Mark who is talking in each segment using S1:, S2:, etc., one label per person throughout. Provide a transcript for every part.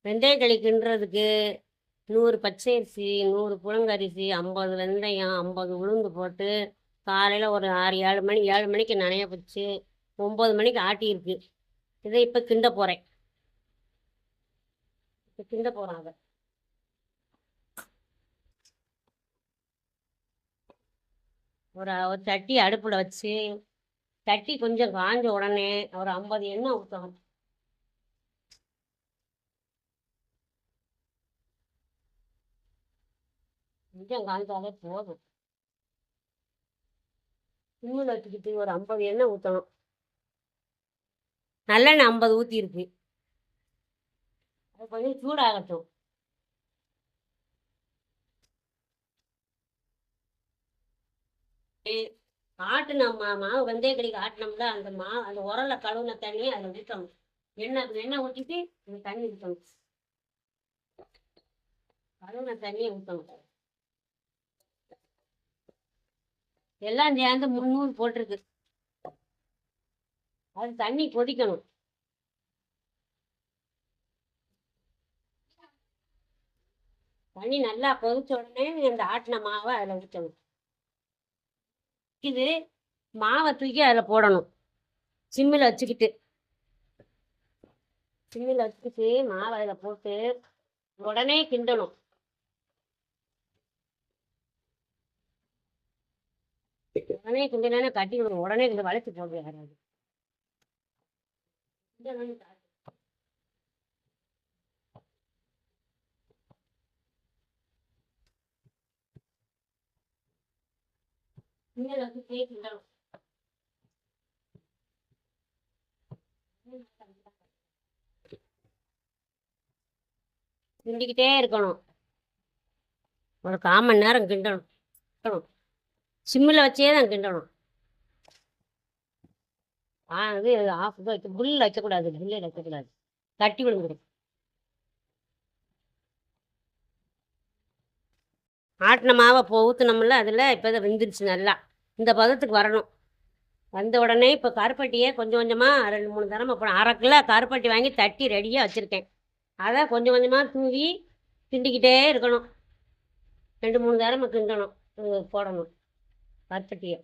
S1: வெந்தயக்களி கிண்டுறதுக்கு 100 பச்சை அரிசி, 100 புழுங்கரிசி, 50 வெந்தயம், 50 உளுந்து போட்டு காலையில் ஒரு 7 மணிக்கு நனைய வச்சு 9 மணிக்கு ஆட்டியிருக்கு. இதை இப்போ கிண்ட போகிறேன். இப்போ கிண்ட போகிறோம். அதை ஒரு சட்டி அடுப்பில் வச்சு சட்டி கொஞ்சம் காஞ்ச உடனே ஒரு 50 எண்ணெய் ஊற்றணும். கொஞ்சம் காய்ச்சாலே போதும். சிம்மில் வச்சுக்கிட்டு ஒரு 50 எண்ணெய் ஊற்றணும். நல்லெண்ணெய் 50 ஊற்றிருக்கு. அது கொஞ்சம் சூடாகட்டும். ஆட்டின மாவு வெந்தயக்களிக்கு ஆட்டினோம்ல, அந்த உரலை கழுவுன தண்ணியை அதில் ஊற்றணும். எண்ணெய் ஊற்றிட்டு இந்த தண்ணி ஊற்றணும். கழுவுன தண்ணியை ஊற்றணும். எல்லாம் சேர்ந்து 300 போட்டிருக்கு. அது தண்ணி கொதிக்கணும். தண்ணி நல்லா கொதிச்ச உடனே இந்த ஆட்டின மாவை அதில் ஊற்றணும். இது மாவை தூக்கி அதில் போடணும். சிம்மில் வச்சுக்கிட்டு மாவை அதில் போட்டு உடனே கிண்டணும். உடனே கிண்டினா கட்டி விடும். உடனே இந்த வளைச்சு போடுறது யாராவது கிண்டணும். கிண்டிக்கிட்டே இருக்கணும். ஒரு 1/4 மணி நேரம் கிண்டணும். சிம்மில் வச்சே தான் கிண்டணும். இது ஆஃப் வைக்க புல்லில் வைக்கக்கூடாது. புல்லில் வைக்கக்கூடாது, கட்டி விழுந்துடும். ஆட்டின மாவை ஊற்றினோம்ல, அதில் இப்போ இதை வெந்துருச்சு. நல்லா இந்த பதத்துக்கு வரணும். வந்த உடனே இப்போ கருப்பட்டியை கொஞ்சம் கொஞ்சமாக 2-3 தரமாக போட 1/2 கிலோ கருப்பட்டி வாங்கி தட்டி ரெடியாக வச்சுருக்கேன். அதை கொஞ்சம் கொஞ்சமாக தூவி கிண்டிக்கிட்டே இருக்கணும். 2-3 தரமாக கிண்டணும். போடணும் கருப்பட்டியை.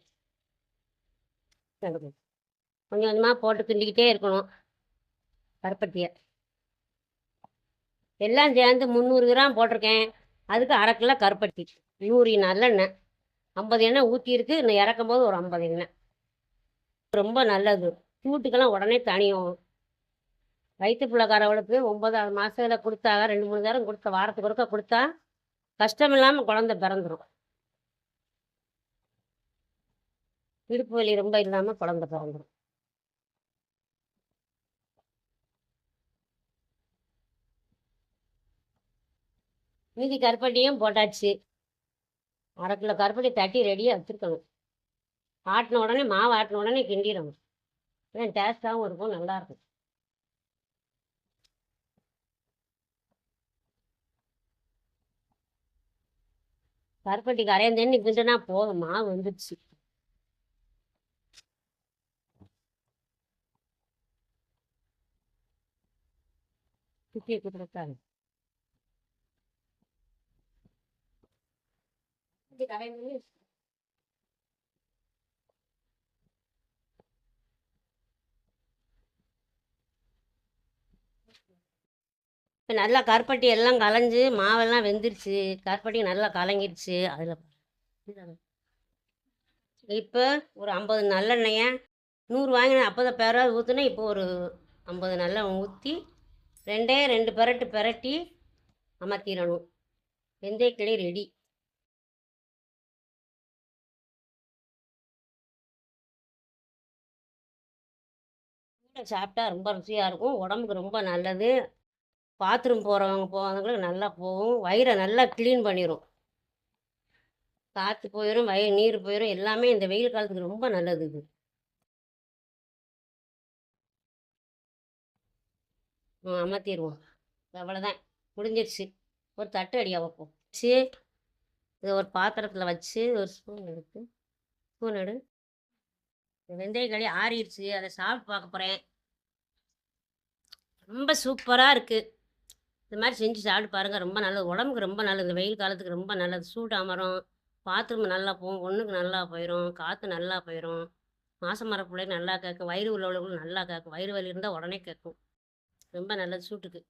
S1: கொஞ்சம் கொஞ்சமாக போட்டு கிண்டிக்கிட்டே இருக்கணும் கருப்பட்டியை. எல்லாம் சேர்ந்து 300 கிராம் போட்டிருக்கேன். அதுக்கு 1/2 கிலோ கருப்பட்டி, 100 நல்லெண்ணெய், 50 எண்ணெய் ஊற்றிருக்கு. இன்னும் இறக்கும் போது ஒரு 50 எண்ணெய். ரொம்ப நல்லது. சூட்டுக்கெல்லாம் உடனே தனியும். வயிற்று பிள்ளைக்காரவளுக்கு 9ஆவது மாதத்தில் கொடுத்தாங்க. 2-3 தரம் கொடுத்த வாரத்துக்கு ஒருக்கா கொடுத்தா கஷ்டம் இல்லாமல் குழந்தை பிறந்துடும். இடுப்பு வலி ரொம்ப இல்லாமல் குழந்தை பிறந்துடும். மீதி கருப்பட்டியும் போட்டாச்சு. 1/2 கிலோ கருப்பட்டி தட்டி ரெடியாக வச்சுருக்கணும். ஆட்டின உடனே மாவு ஆட்டின உடனே கிண்டிடணும். டேஸ்ட்டாகவும் இருக்கும், நல்லாயிருக்கும். கருப்பட்டி கரையம் தண்ணி கிண்டுனா போதும், மாவு வந்துடுச்சு. சுற்றி கொடுத்தாங்க கரையம் தண்ணி. இப்போ நல்லா கருப்பட்டி எல்லாம் கலைஞ்சி மாவெல்லாம் வெந்துருச்சு. கருப்பட்டி நல்லா கலங்கிடுச்சு. அதில் இப்போ ஒரு 50 நல்லெண்ணெயை 100 வாங்கினேன். அப்போ தான் பேராது ஊற்றுனேன். இப்போ ஒரு 50 நல்லெண்ணெய் ஊற்றி 2 பெரட்டு பெரட்டி அமர்த்திடணும். வெந்தயக்களி ரெடி. சாப்பிட்டா ரொம்ப ருசியாக இருக்கும். உடம்புக்கு ரொம்ப நல்லது. பாத்ரூம் போகிறவங்களுக்கு நல்லா போகும். வயிறை நல்லா க்ளீன் பண்ணிடும். காற்று போயிடும், நீர் போயிடும். எல்லாமே இந்த வெயில் காலத்துக்கு ரொம்ப நல்லது இது. அமர்த்திடுவோம். அவ்வளோதான், முடிஞ்சிருச்சு. ஒரு தட்டு அடியாக வைப்போம். வச்சு இதை ஒரு பாத்திரத்தில் வச்சு ஒரு ஸ்பூன் எடு. வெந்தயக்களி ஆறிடுச்சு. அதை சாப்பிட்டு பார்க்க போகிறேன். ரொம்ப சூப்பராக இருக்குது. இது மாதிரி செஞ்சு சாப்பிட்டு பாருங்கள். ரொம்ப நல்லது. உடம்புக்கு ரொம்ப நல்லது. இந்த வெயில் காலத்துக்கு ரொம்ப நல்லது. சூடு அமரும். பாத்ரூம் நல்லா போகும். ஒண்ணுக்கு நல்லா போயிரும். காற்று நல்லா போயிரும். மாசம் வர பிள்ளைக்கு நல்லா கேட்கும். வயிறு உள்ளவங்களுக்கு நல்லா கேட்கும். வயிறு வலி இருந்தால் உடனே கேட்கும். ரொம்ப நல்லது சூட்டுக்கு.